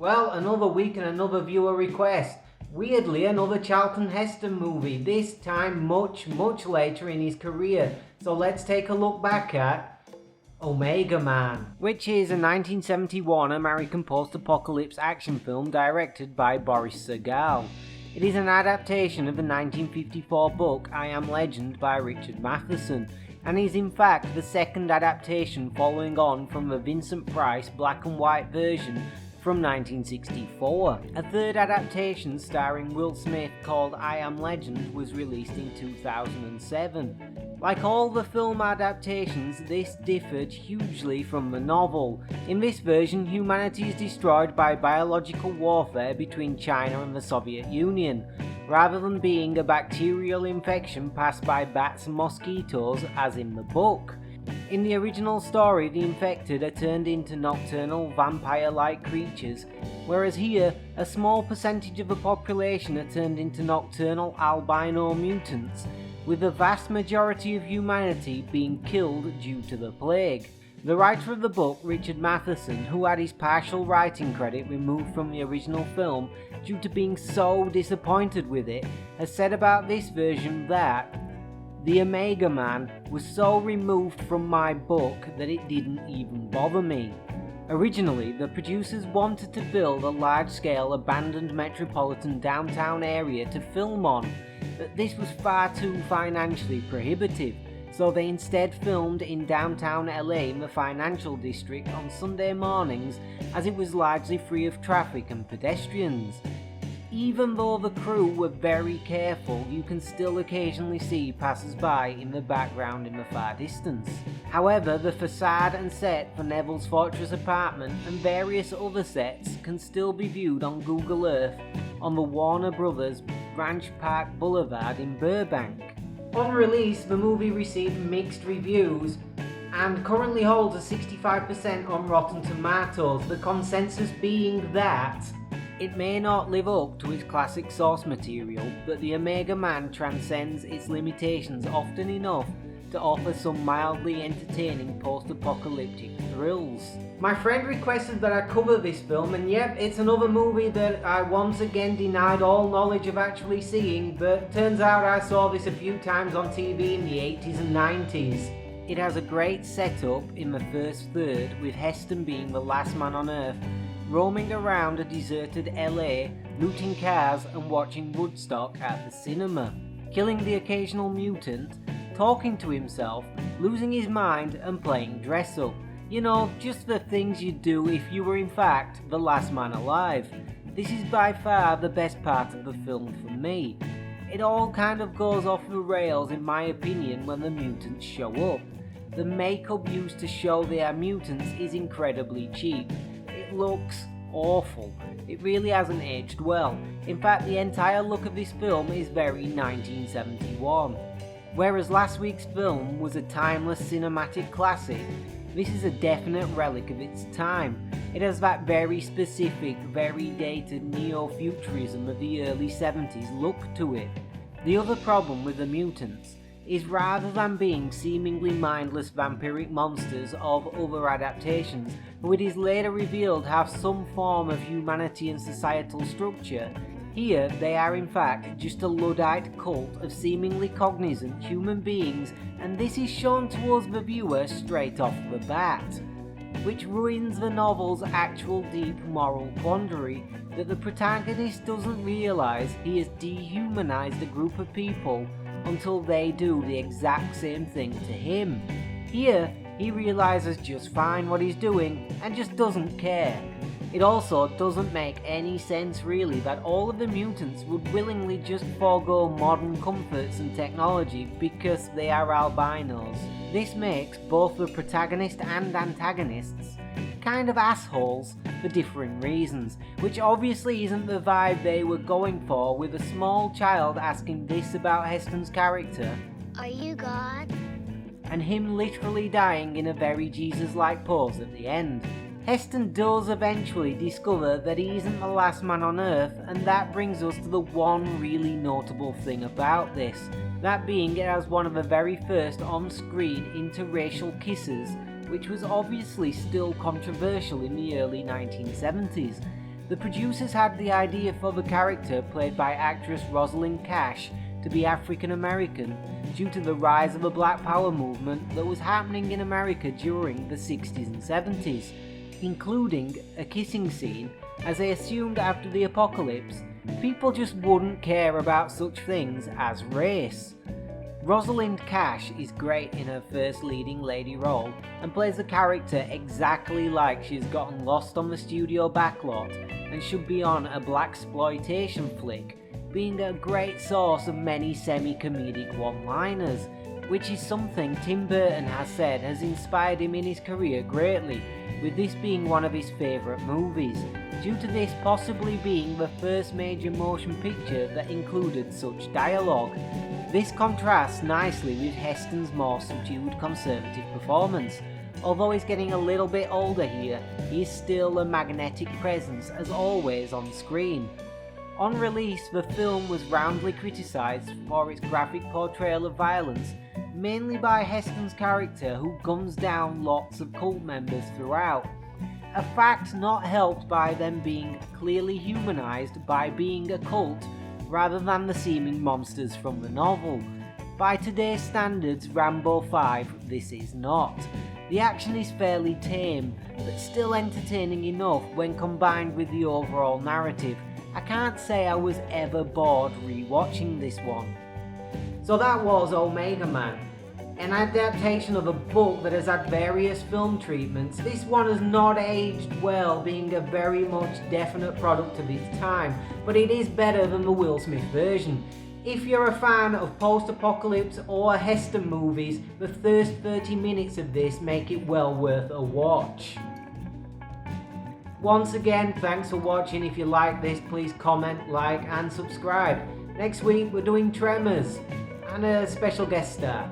Well, another week and another viewer request. Weirdly, another Charlton Heston movie, this time much later in his career. So let's take a look back at Omega Man, which is a 1971 American post-apocalypse action film directed by Boris Sagal. It is an adaptation of the 1954 book I Am Legend by Richard Matheson, and is in fact the second adaptation following on from the Vincent Price black and white version from 1964. A third adaptation starring Will Smith called I Am Legend was released in 2007. Like all the film adaptations, this differed hugely from the novel. In this version, humanity is destroyed by biological warfare between China and the Soviet Union, rather than being a bacterial infection passed by bats and mosquitoes as in the book. In the original story, the infected are turned into nocturnal vampire-like creatures, whereas here, a small percentage of the population are turned into nocturnal albino mutants, with the vast majority of humanity being killed due to the plague. The writer of the book, Richard Matheson, who had his partial writing credit removed from the original film due to being so disappointed with it, has said about this version that the Omega Man was so removed from my book that it didn't even bother me. Originally, the producers wanted to build a large-scale abandoned metropolitan downtown area to film on, but this was far too financially prohibitive, so they instead filmed in downtown LA in the financial district on Sunday mornings, as it was largely free of traffic and pedestrians. Even though the crew were very careful, you can still occasionally see passers-by in the background in the far distance. However, the facade and set for Neville's Fortress apartment and various other sets can still be viewed on Google Earth on the Warner Brothers Ranch Park Boulevard in Burbank. On release, the movie received mixed reviews and currently holds a 65% on Rotten Tomatoes, the consensus being that it may not live up to its classic source material, but the Omega Man transcends its limitations often enough to offer some mildly entertaining post-apocalyptic thrills. My friend requested that I cover this film, and yep, it's another movie that I once again denied all knowledge of actually seeing, but turns out I saw this a few times on TV in the 80s and 90s. It has a great setup in the first third, with Heston being the last man on Earth, roaming around a deserted LA, looting cars and watching Woodstock at the cinema, killing the occasional mutant, talking to himself, losing his mind and playing dress up. You know, just the things you'd do if you were in fact the last man alive. This is by far the best part of the film for me. It all kind of goes off the rails in my opinion when the mutants show up. The makeup used to show they are mutants is incredibly cheap. It looks awful. It really hasn't aged well. In fact, the entire look of this film is very 1971. Whereas last week's film was a timeless cinematic classic, this is a definite relic of its time. It has that very specific, very dated neo-futurism of the early 70s look to it. The other problem with the mutants is rather than being seemingly mindless vampiric monsters of other adaptations, who it is later revealed have some form of humanity and societal structure, here they are in fact just a Luddite cult of seemingly cognizant human beings, and this is shown to us the viewer straight off the bat, which ruins the novel's actual deep moral quandary that the protagonist doesn't realise he has dehumanized a group of people until they do the exact same thing to him. Here, he realises just fine what he's doing and just doesn't care. It also doesn't make any sense really that all of the mutants would willingly just forego modern comforts and technology because they are albinos. This makes both the protagonist and antagonists kind of assholes for differing reasons, which obviously isn't the vibe they were going for with a small child asking this about Heston's character. Are you God? And him literally dying in a very Jesus-like pose at the end. Heston does eventually discover that he isn't the last man on Earth, and that brings us to the one really notable thing about this. That being it has one of the very first on-screen interracial kisses, which was obviously still controversial in the early 1970s. The producers had the idea for the character, played by actress Rosalind Cash, to be African American due to the rise of the Black Power movement that was happening in America during the 60s and 70s, including a kissing scene, as they assumed after the apocalypse, people just wouldn't care about such things as race. Rosalind Cash is great in her first leading lady role and plays the character exactly like she's gotten lost on the studio backlot and should be on a blaxploitation flick, being a great source of many semi-comedic one-liners, which is something Tim Burton has said has inspired him in his career greatly, with this being one of his favourite movies, due to this possibly being the first major motion picture that included such dialogue. This contrasts nicely with Heston's more subdued conservative performance. Although he's getting a little bit older here, he is still a magnetic presence as always on screen. On release, the film was roundly criticised for its graphic portrayal of violence, mainly by Heston's character, who guns down lots of cult members throughout. A fact not helped by them being clearly humanised by being a cult rather than the seeming monsters from the novel. By today's standards, Rambo 5, this is not. The action is fairly tame, but still entertaining enough when combined with the overall narrative. I can't say I was ever bored rewatching this one. So that was Omega Man, an adaptation of a book that has had various film treatments. This one has not aged well, being a very much definite product of its time, but it is better than the Will Smith version. If you're a fan of post-apocalypse or Heston movies, the first 30 minutes of this make it well worth a watch. Once again, thanks for watching. If you like this, please comment, like and subscribe. Next week we're doing Tremors and a special guest star.